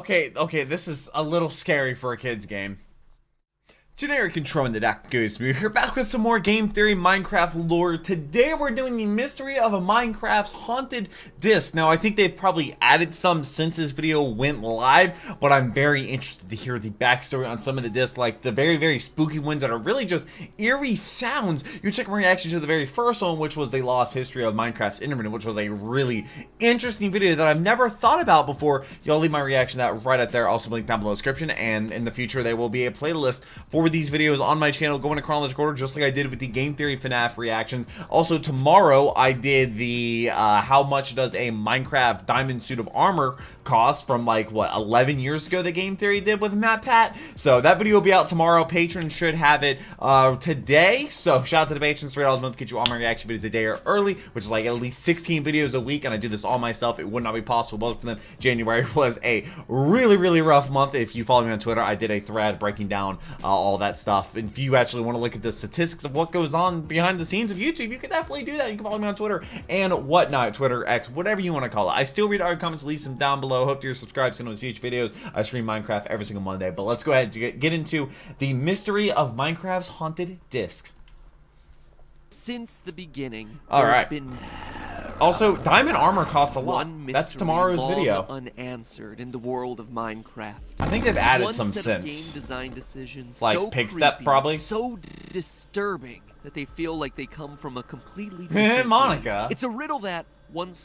Okay, this is a little scary for a kid's game. Generic intro in the Deconstructing here, back with some more game theory Minecraft lore. Today we're doing the mystery of a Minecraft's haunted disc. Now I think they've probably added some since this video went live, but I'm very interested to hear the backstory on some of the discs, like the very spooky ones that are really just eerie sounds. You check my reaction to the very first one, which was the lost history of Minecraft's internet, which was a really interesting video that I've never thought about before. Y'all leave my reaction to that right up there, also link down below in the description, and in the future there will be a playlist for these videos on my channel going in chronological order, just like I did with the game theory FNAF reactions. Also tomorrow I did the how much does a Minecraft diamond suit of armor cost from, like, what, 11 years ago the game theory did with Matt Pat. So that video will be out tomorrow. Patrons should have it today, so shout out to the patrons. $3 a month get you all my reaction videos a day early, which is like at least 16 videos a week, and I do this all myself. It would not be possible both for them. January was a really rough month. If you follow me on Twitter, I did a thread breaking down all that stuff. And if you actually want to look at the statistics of what goes on behind the scenes of YouTube, you can definitely do that. You can follow me on Twitter and whatnot, Twitter, X, whatever you want to call it. I still read all your comments, leave them down below. Hope you're subscribed to those huge videos. I stream Minecraft every single Monday. But let's go ahead and get into the mystery of Minecraft's haunted disc. Since the beginning, there's been also diamond armor cost a lot. That's tomorrow's video. Unanswered in the world of Minecraft. I think they've added some set since. Of game design decisions like so pig step, creepy, probably. So disturbing that they feel like they come from a completely different Monica. It's a riddle that, once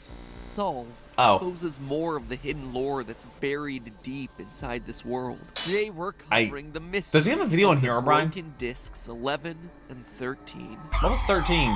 solved, exposes more of the hidden lore that's buried deep inside this world. Today we're covering the mystery. Does he have a video in here, Brian? Broken discs 11 and 13. What was 13?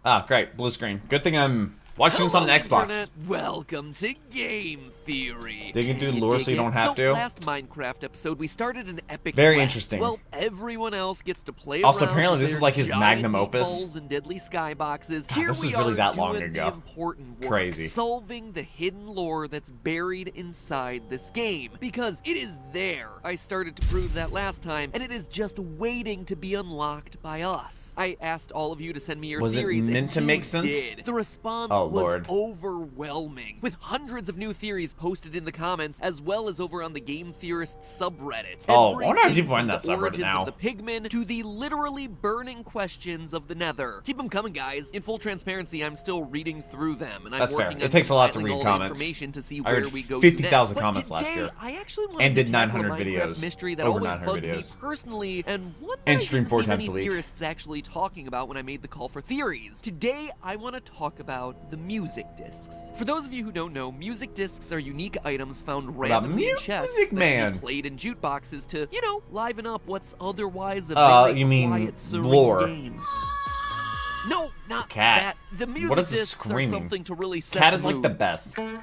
Ah, great, blue screen. Good thing I'm watching this on an Xbox. Internet. Welcome to Game Theory. Digging through lore so you don't have to. Last Minecraft episode, we started an epic Very quest. interesting. Well, everyone else gets to play also, around apparently, with this is their like his giant magnum opus. meatballs and deadly skyboxes. God, Here this we was really are that long doing ago. the important work, Crazy. solving the hidden lore that's buried inside this game, because it is there. I started to prove that last time, and it is just waiting to be unlocked by us. I asked all of you to send me your theories, was it meant and to you make sense? did. The response was overwhelming, with hundreds of new theories posted in the comments, as well as over on the Game Theorist subreddit. Oh, I wonder if people Everything find that from the subreddit origins now. of the pigmen to the literally burning questions of the Nether. Keep them coming, guys. In full transparency, I'm still reading through them, and I'm That's fair. working It on takes a lot to compiling read all the comments. information to see I where read we go 50,000 next. comments But last today, year. I actually wanted And to did tackle 900 a Minecraft videos. mystery that Over always 900 bugged me videos. personally, and one that And I stream didn't 4 see times many a week. theorists actually talking about when I made the call for theories. Today, I want to talk about the music discs. For those of you who don't know, music discs are unique items found randomly in chests that can be played in jukeboxes to, you know, liven up what's otherwise a very you mean quiet, serene lore. game. No, not Cat. that. The music What is this discs are screaming? something to really set Cat the is like mood. the best. Wrong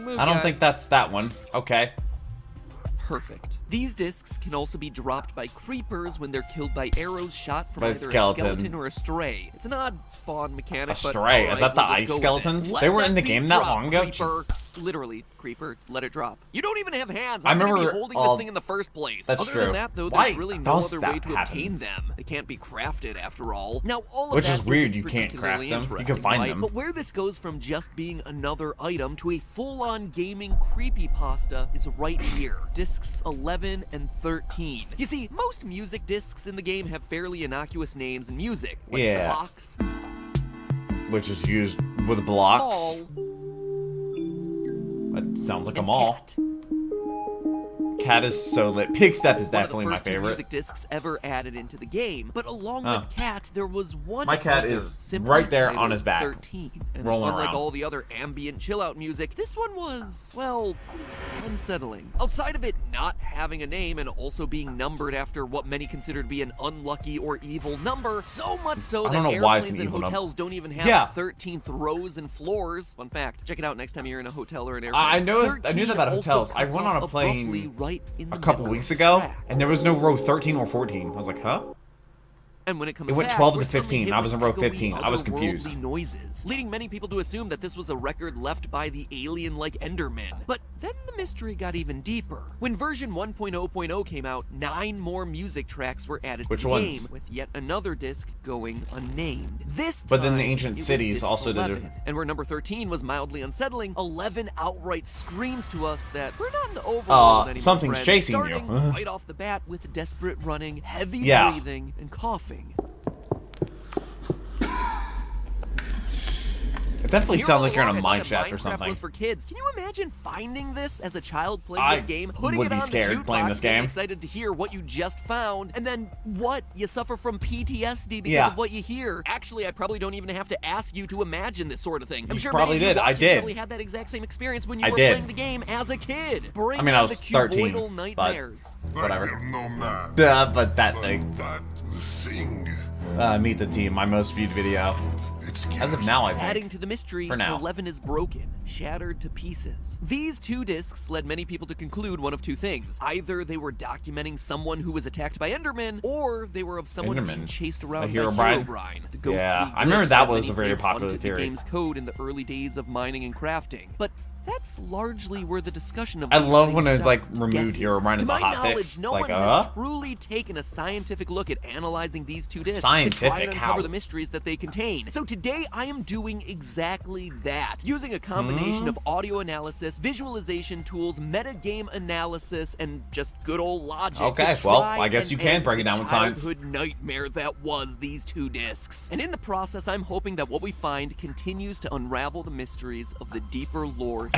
move, I don't guys. think that's that one. Okay. Perfect. These discs can also be dropped by creepers when they're killed by arrows shot from By either a skeleton. skeleton or a stray. It's an odd spawn mechanic, but Stray? alright, Is that the we'll just ice go with skeletons? it. Let They were in the that game beat that drop, long ago? Creeper. Jeez. Literally, creeper, let it drop. You don't even have hands. I How can you remember, be holding this thing in the first place? that's Other true. than that, though, Why there's really no does other that way to happen? obtain them. They can't be crafted, after all. Now, all of Which that is weird, isn't you can't craft particularly them. You can interesting, find right? them. But where this goes from just being another item to a full-on gaming creepypasta is right here. Discs 11 and 13. You see, most music discs in the game have fairly innocuous names and music, like Yeah. blocks, Which is used with blocks. ball, That sounds like a and mall. cat. Cat is so lit. Pig Step is One of definitely the my first two favorite. music discs ever added into the game, but along with Cat, there was one. My cat other, is simply right there on titled his back, 13. And rolling unlike around. all the other ambient chill-out music, this one was, well, it was unsettling. Outside of it not having a name and also being numbered after what many consider to be an unlucky or evil number, so much so I that don't know why it's airplanes an and evil hotels don't even have 13th rows and floors. Fun fact: check it out next time you're in a hotel or an airplane. I knew that 13 about also hotels. I cuts went on off a plane abruptly right in the a couple middle weeks of the ago, track. and there was no row 13 or 14. I was like, huh? And when it comes It went back, 12 to we're suddenly 15. hit I was with in row echoey 15. I was otherworldly confused. noises, leading many people to assume that this was a record left by the alien-like Endermen. But then the mystery got even deeper. When version 1.0.0 came out, 9 more music tracks were added to the game, with yet another disc going unnamed. This time, but then the ancient cities disc also 11, did it. and where number 13 was mildly unsettling, 11 outright screams to us that we're not in the overworld anymore, something's friends, chasing starting you. right off the bat with desperate running, heavy breathing, and coughing. It definitely sounds like you're in a mine shaft or something. Was for kids. Can you imagine finding this as a child playing this game, putting would it be on scared the playing this game. excited to hear what you just found, and then what? You suffer from PTSD because of what you hear. Actually, I probably don't even have to ask you to imagine this sort of thing. I'm sure probably many of you did. I did. probably had that exact same experience when you were playing the game as a kid. I mean, I was 13, nightmares. but whatever. But that thing. Meet the Team, my most viewed video. As of now, I think. Adding to the mystery, 11 is broken, shattered to pieces. These 2 discs led many people to conclude one of 2 things. Either they were documenting someone who was attacked by Endermen, or they were of someone being chased around by Herobrine. The ghostly I remember that was a very popular haunted theory. The game's code in the early days of mining and crafting. But that's largely where the discussion of I love when it's like removed Herobrine as a hot fix. No like, one has truly taken a scientific look at analyzing these 2 discs to try and uncover the mysteries that they contain. So today I am doing exactly that, using a combination of audio analysis, visualization tools, metagame analysis, and just good old logic. Okay, well, I guess you can break it down with science. Childhood nightmare that was these 2 discs. And in the process, I'm hoping that what we find continues to unravel the mysteries of the deeper lore.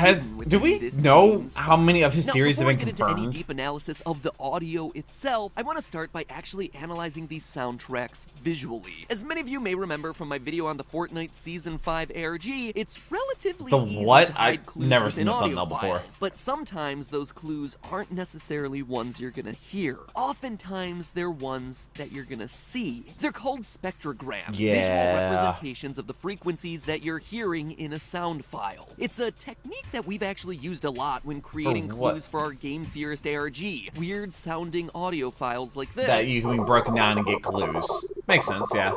Do we know how many of his theories have been confirmed? Before I get into any deep analysis of the audio itself, I want to start by actually analyzing these soundtracks visually. As many of you may remember from my video on the Fortnite Season 5 ARG, it's relatively easy to hide clues never seen the audio thumbnail before. files, but sometimes those clues aren't necessarily ones you're gonna hear. Oftentimes, they're ones that you're gonna see. They're called spectrograms, visual representations of the frequencies that you're hearing in a sound file. It's a technique that we've actually used a lot when creating clues for our Game Theorist ARG. Weird sounding audio files like this. That you can be broken down and get clues. Makes sense, yeah.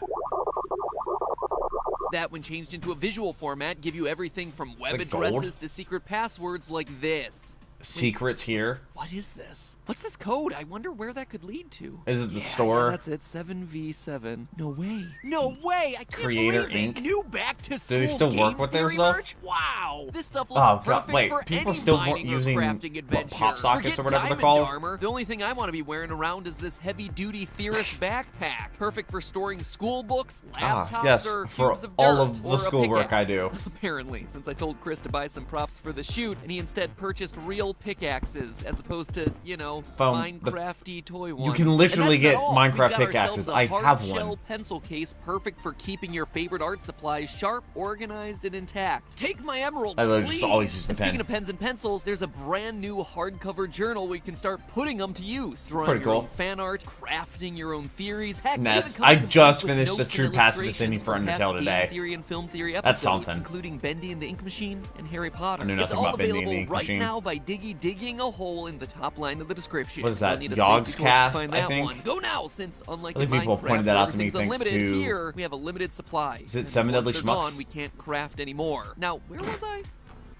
That, when changed into a visual format, give you everything from web addresses to secret passwords like this. Secrets here. What is this? What's this code? I wonder where that could lead to. Is it the store? Yeah, that's it. 7v7. No way. No way! I can't Creator believe Inc. it. New back to school. Do they still work with their stuff? Merch? Wow! This stuff looks perfect for people any still mining using or crafting adventure. pop sockets or whatever they're Diamond called? Armor. The only thing I want to be wearing around is this heavy-duty theorist backpack. Perfect for storing school books, laptops, or for cubes of all dirt, of the or a schoolwork I pickaxe. do. Apparently, since I told Chris to buy some props for the shoot, and he instead purchased real pickaxes as opposed to, you know, Minecrafty toy ones. You can literally get Minecraft We've pickaxes. got I have shell one. pencil case perfect for keeping your favorite art supplies sharp, organized, and intact. Take my emeralds, I please. just always use the And pen. speaking of pens and pencils, there's a brand new hardcover journal where you can start putting them to use. Drawing Pretty your cool. own fan art, crafting your own theories. Heck, Ness, it even comes I just complete with finished the notes true and passive illustrations Ascending for past Undertale game today. theory and film theory That's episodes, something. including Bendy and the Ink Machine and Harry Potter. I knew It's nothing all about Bendy and the available Ink right Machine. now by digging a hole in the top line of the description. What is that, You'll need a Yogg's safety torch to Cast, find I that think? one. Go now, since unlike I think in people Minecraft, pointed that out to me everything's thanks unlimited, to- here we have a limited supply. Is it And 7 once Deadly they're Schmucks? gone, we can't craft anymore. Now, where was I?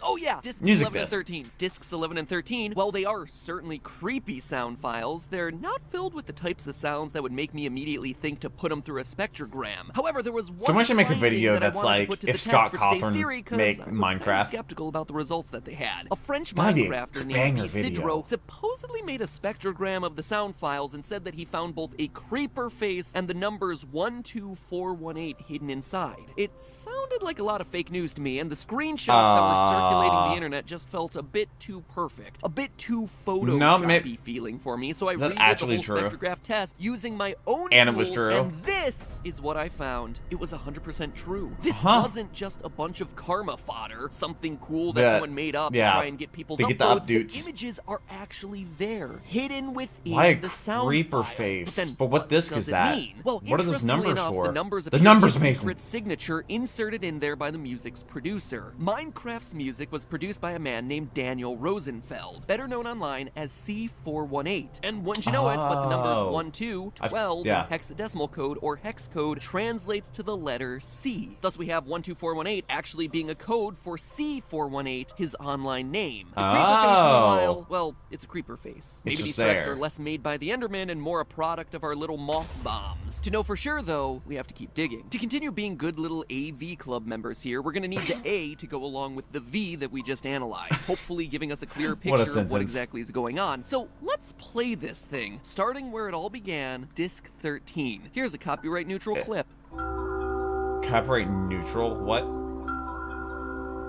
Oh yeah, discs Music 11 and disc. 13. Discs 11 and 13, while they are certainly creepy sound files, they're not filled with the types of sounds that would make me immediately think to put them through a spectrogram. However, there was one Someone should make a finding video that I that's wanted to like, put to if the test Scott for today's Cawthon theory, 'cause make I was kind of Minecraft. skeptical about the results that they had. A French That'd be a Minecrafter named banger video. Isidro supposedly made a spectrogram of the sound files and said that he found both a creeper face and the numbers 12418 hidden inside. It sounded like a lot of fake news to me, and the screenshots that were circulating the internet just felt a bit too perfect, a bit too Photoshoppy feeling for me, so I redid the whole spectrograph test using my own And tools, it was true. and this is what I found. It was 100% true. This wasn't just a bunch of karma fodder, something cool that someone made up to try and get people's to get the upvotes. The updates. images are actually there, hidden within Why a the sound creeper file. face? But, then But what disc does is it that? mean? Well, What are those interestingly numbers enough, for? The numbers The appear to numbers, be a Mason. secret signature inserted in there by the music's producer. Minecraft's music was produced produced by a man named Daniel Rosenfeld, better known online as C418. And wouldn't you know it, but the numbers 1, 2, 12 in hexadecimal code or hex code translates to the letter C. Thus we have 12418 actually being a code for C418, his online name. The creeper face, meanwhile, well, it's a creeper face. Maybe these tracks are less made by the Enderman and more a product of our little moss bombs. To know for sure, though, we have to keep digging. To continue being good little AV club members here, we're gonna need the A to go along with the V that we just analyzed, hopefully giving us a clear picture of what exactly is going on. So let's play this thing, starting where it all began, disc 13. Here's a copyright neutral clip. Copyright neutral? What?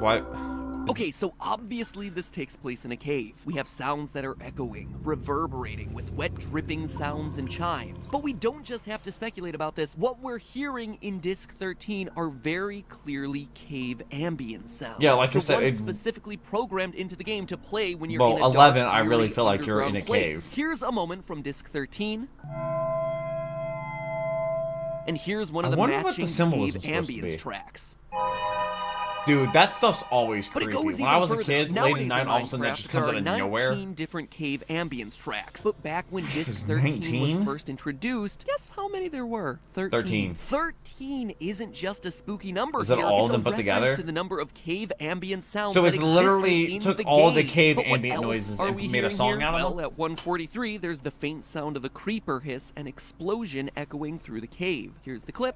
What? Okay, so obviously this takes place in a cave. We have sounds that are echoing, reverberating, with wet dripping sounds and chimes. But we don't just have to speculate about this. What we're hearing in disc 13 are very clearly cave ambient sounds. Yeah, like I said, it's specifically programmed into the game to play when you're in a 11, dark, I really feel like you're in a place. cave. Here's a moment from disc 13. And here's one of the matching cave ambience tracks. Dude, that stuff's always creepy. But it goes when I was a further. kid, late at night, all of a sudden that just comes out of nowhere. 19 different cave ambience tracks. But back when disc 13 was first introduced, guess how many there were? 13. 13 isn't just a spooky number. Is that all of them put together? To the number of cave ambient sounds. So it's literally in took the all game. the cave But ambient noises and made a song out of them? Well, at 143, there's the faint sound of a creeper hiss and explosion echoing through the cave. Here's the clip.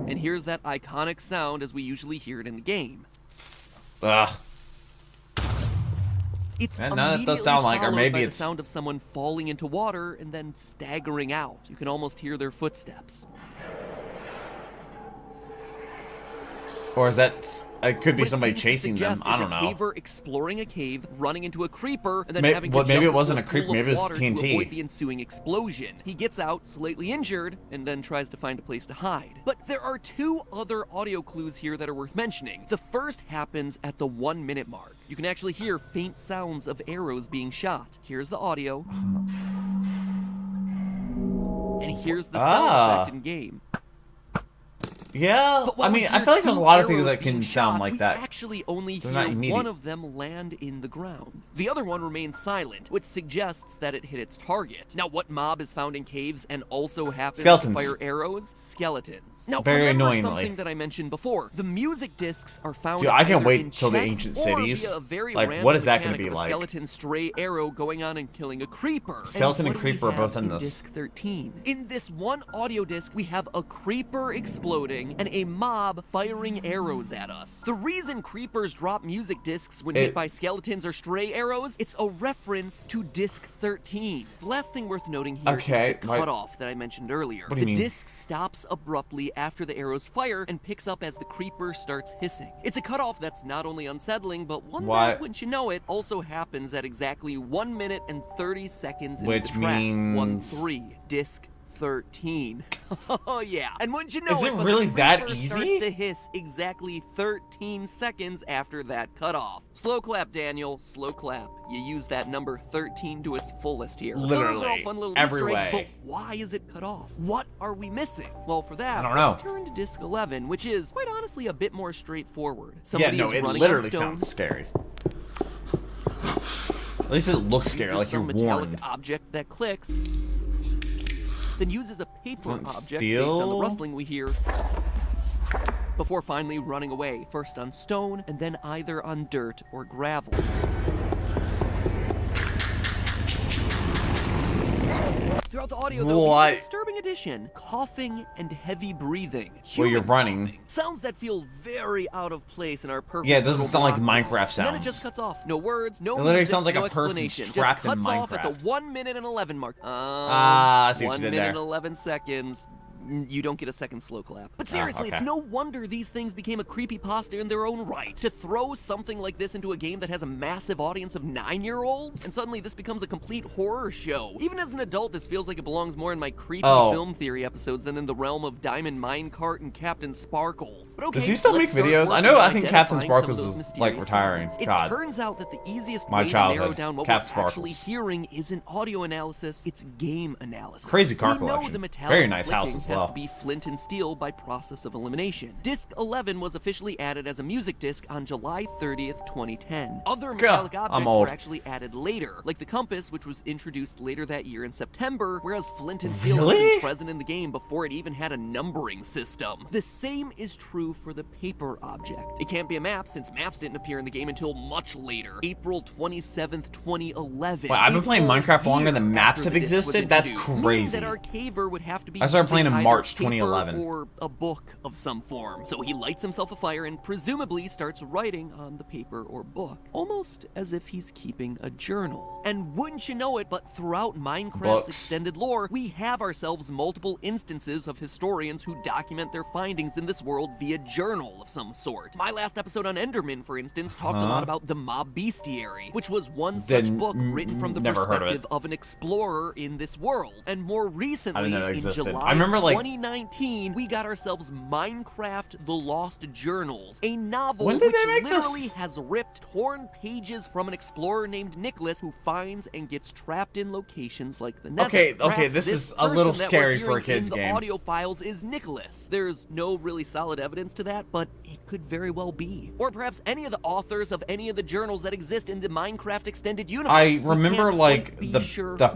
And here's that iconic sound as we usually hear it in the game. Ugh. It's and that does sound like, or maybe it's the sound of someone falling into water and then staggering out. You can almost hear their footsteps. Or is that? It could be somebody chasing them. I don't know. A caver exploring a cave, running into a creeper, and then having to jump maybe it wasn't a pool creeper. Maybe it was TNT. To avoid the ensuing explosion. He gets out, slightly injured, and then tries to find a place to hide. But there are two other audio clues here that are worth mentioning. The first happens at the 1 minute mark. You can actually hear faint sounds of arrows being shot. Here's the audio. And here's the sound effect in game. Yeah, I mean, I feel like there's a lot of things that can sound like that. We actually only hear one of them land in the ground. The other one remains silent, which suggests that it hit its target. Now, what mob is found in caves and also happens to fire arrows? Skeletons. Now, very annoyingly. Something that I mentioned before. The music discs are found. Dude, I can't wait till the ancient cities. Like, what is that going to be like? Skeleton stray arrow going on and killing a creeper. Skeleton and creeper are both in this. Disc 13. In this one audio disc, we have a creeper exploding and a mob firing arrows at us. The reason creepers drop music discs when hit by skeletons or stray arrows, it's a reference to disc 13. The last thing worth noting here is the cutoff that I mentioned earlier. What do you mean? The disc stops abruptly after the arrows fire and picks up as the creeper starts hissing. It's a cutoff that's not only unsettling, but one that, wouldn't you know it, also happens at exactly 1 minute and 30 seconds into the track. Means 1-3, disc 13. Oh yeah. And wouldn't you know it really that easy? Starts to hiss exactly 13 seconds after that cutoff. Slow clap, Daniel. Slow clap. You use that number 13 to its fullest here. Literally. So those are all fun little Every Easter eggs, way. but why is it cut off? What are we missing? Well, for that, I don't know. let's turn to disc 11, which is quite honestly a bit more straightforward. Yeah, no, it literally sounds scary. At least it looks scary, like you're warned. Metallic object that clicks, then uses a paper object based on the rustling we hear, before finally running away, first on stone and then either on dirt or gravel. Throughout the audio, though, we have a disturbing addition: coughing and heavy breathing. Well, you're running. Coughing. Sounds that feel very out of place in our perfect. Yeah, it doesn't sound like Minecraft sounds. And then it just cuts off. No words, no music, it literally sounds like no a person explanation. trapped just cuts in Minecraft. off at the 1 minute and 11 mark. I see what you did 1 minute there. and 11 seconds. You don't get a second slow clap. But seriously, it's no wonder these things became a creepypasta in their own right. To throw something like this into a game that has a massive audience of 9-year-olds, and suddenly this becomes a complete horror show. Even as an adult, this feels like it belongs more in my creepy film theory episodes than in the realm of Diamond Minecart and Captain Sparkles. But okay, does he still make videos? I think Captain Sparkles is like retiring. It turns out that the easiest way to narrow down what we're actually hearing isn't audio analysis, it's game analysis. Crazy car collection. Very nice house as well. has to be flint and steel by process of elimination. Disc 11 was officially added as a music disc on July 30th, 2010. Other metallic objects were actually added later, like the compass, which was introduced later that year in September, whereas flint and steel has been present in the game before it even had a numbering system. The same is true for the paper object. It can't be a map since maps didn't appear in the game until much later, April 27th, 2011. Wait, I've been playing Minecraft longer than maps have existed? That's crazy. That our caver would have to be I started playing in March 2011. or a book of some form. So he lights himself a fire and presumably starts writing on the paper or book, almost as if he's keeping a journal. And wouldn't you know it, but throughout Minecraft's extended lore, we have ourselves multiple instances of historians who document their findings in this world via journal of some sort. My last episode on Enderman, for instance, talked a lot about the Mob Bestiary, which was one such book written from the perspective of an explorer in this world. And more recently, in July 2019, we got ourselves Minecraft The Lost Journals, a novel which literally has ripped torn pages from an explorer named Nicholas who finds and gets trapped in locations like the Nether. Okay, this is a little scary for a kid's game. The audio files is Nicholas. There's no really solid evidence to that, but it could very well be. Or perhaps any of the authors of any of the journals that exist in the Minecraft extended universe. I remember like the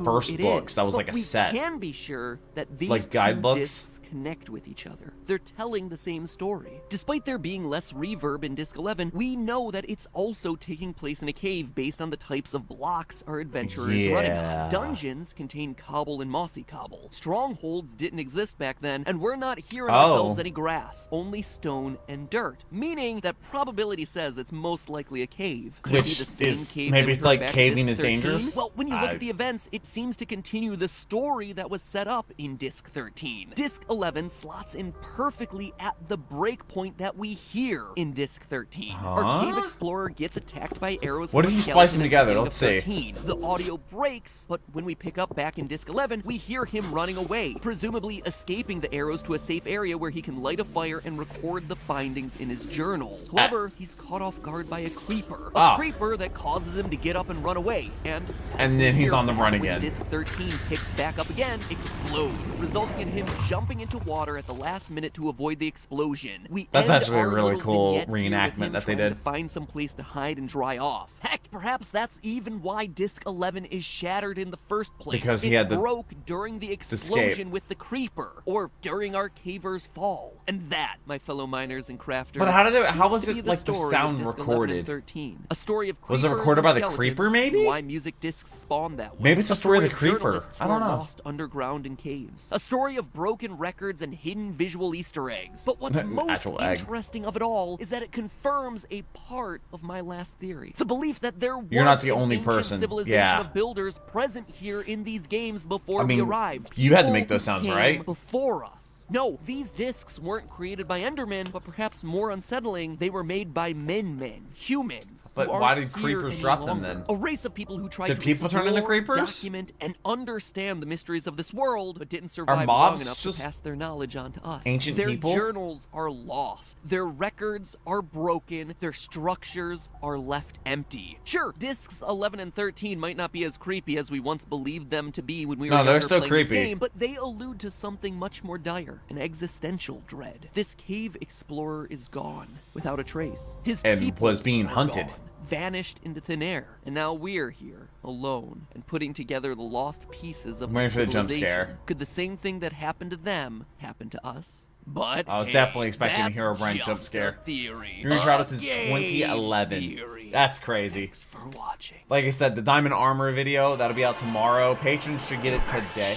first books. That was like a set. We can be sure that these like guidebooks discs connect with each other. They're telling the same story. Despite there being less reverb in Disc 11, we know that it's also taking place in a cave based on the types of blocks our adventurer is running on. Dungeons contain cobble and mossy cobble. Strongholds didn't exist back then, and we're not hearing ourselves any grass, only stone and dirt, meaning that probability says it's most likely a cave. Could it be the same cave maybe it's like caving is dangerous? Well, when you look at the events, it seems to continue the story that was set up in Disc 13. Disc 11 slots in perfectly at the break point that we hear in Disc 13. Our cave explorer gets attacked by arrows. What if you splice them together? Let's see. The audio breaks, but when we pick up back in Disc 11, we hear him running away, presumably escaping the arrows to a safe area where he can light a fire and record the findings in his journal. However, he's caught off guard by a creeper. A creeper that causes him to get up and run away. And then he's on the run again. Disc 13 picks back up again, explodes, resulting in him jumping into water at the last minute to avoid the explosion. That's actually a really cool reenactment that they did. To find some place to hide and dry off. Heck, perhaps that's even why Disc 11 is shattered in the first place. Because he had broke during the explosion with the creeper, or during our caver's fall. And that, my fellow miners and crafters, but how was it like the sound recorded? 13. A story of was it recorded by the creeper? Maybe why music discs spawned that way. Maybe it's a story of the creeper. I don't know. Lost underground in caves. A story of broken records and hidden visual Easter eggs. But what's most interesting of it all is that it confirms a part of my last theory. The belief that there was You're not the only person. Civilization of builders present here in these games before we arrived. You had to make those sounds, right? Before us. No, these discs weren't created by Endermen, but perhaps more unsettling, they were made by men, humans. But why did creepers drop them then? A race of people who tried to explore, turn into creepers? Document, and understand the mysteries of this world, but didn't survive long enough to pass their knowledge on to us. Ancient people? Their journals are lost. Their records are broken. Their structures are left empty. Sure, discs 11 and 13 might not be as creepy as we once believed them to be when we were younger playing this game, but they allude to something much more dire. An existential dread. This cave explorer is gone, without a trace. His people was being hunted. Gone, vanished into thin air. And now we're here, alone, and putting together the lost pieces of the civilization. Jump scare. Could the same thing that happened to them happen to us? But I was definitely expecting a Herobrine jump scare. Theory. You're tried since 2011. Theory. That's crazy. Thanks for watching. Like I said, the Diamond Armor video, that'll be out tomorrow. Patrons should get it today.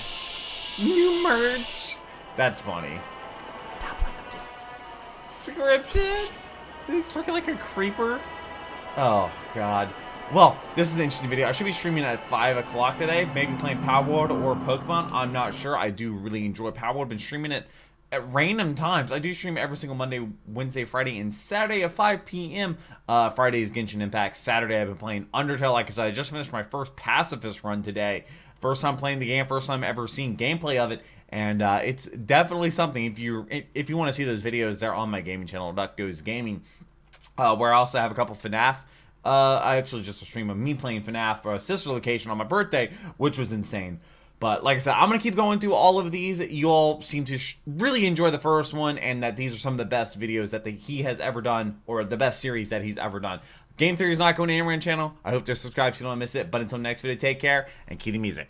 New merch. That's funny. Top line of description. He's talking like a creeper. Oh God. Well, this is an interesting video. I should be streaming at 5 o'clock today. Maybe playing Power World or Pokemon. I'm not sure. I do really enjoy Power World. I've been streaming it at random times. I do stream every single Monday, Wednesday, Friday, and Saturday at 5 p.m. Friday is Genshin Impact. Saturday I've been playing Undertale. Like I said, I just finished my first pacifist run today. First time playing the game. First time ever seeing gameplay of it. And it's definitely something. If you want to see those videos, they're on my gaming channel, Duck Goes Gaming, where I also have a couple FNAF. I actually just a stream of me playing FNAF for a sister location on my birthday, which was insane. But like I said, I'm going to keep going through all of these. You all seem to really enjoy the first one, and that these are some of the best videos that he has ever done, or the best series that he's ever done. Game Theory is not going anywhere on the channel. I hope to subscribe so you don't miss it. But until next video, take care and keep the music.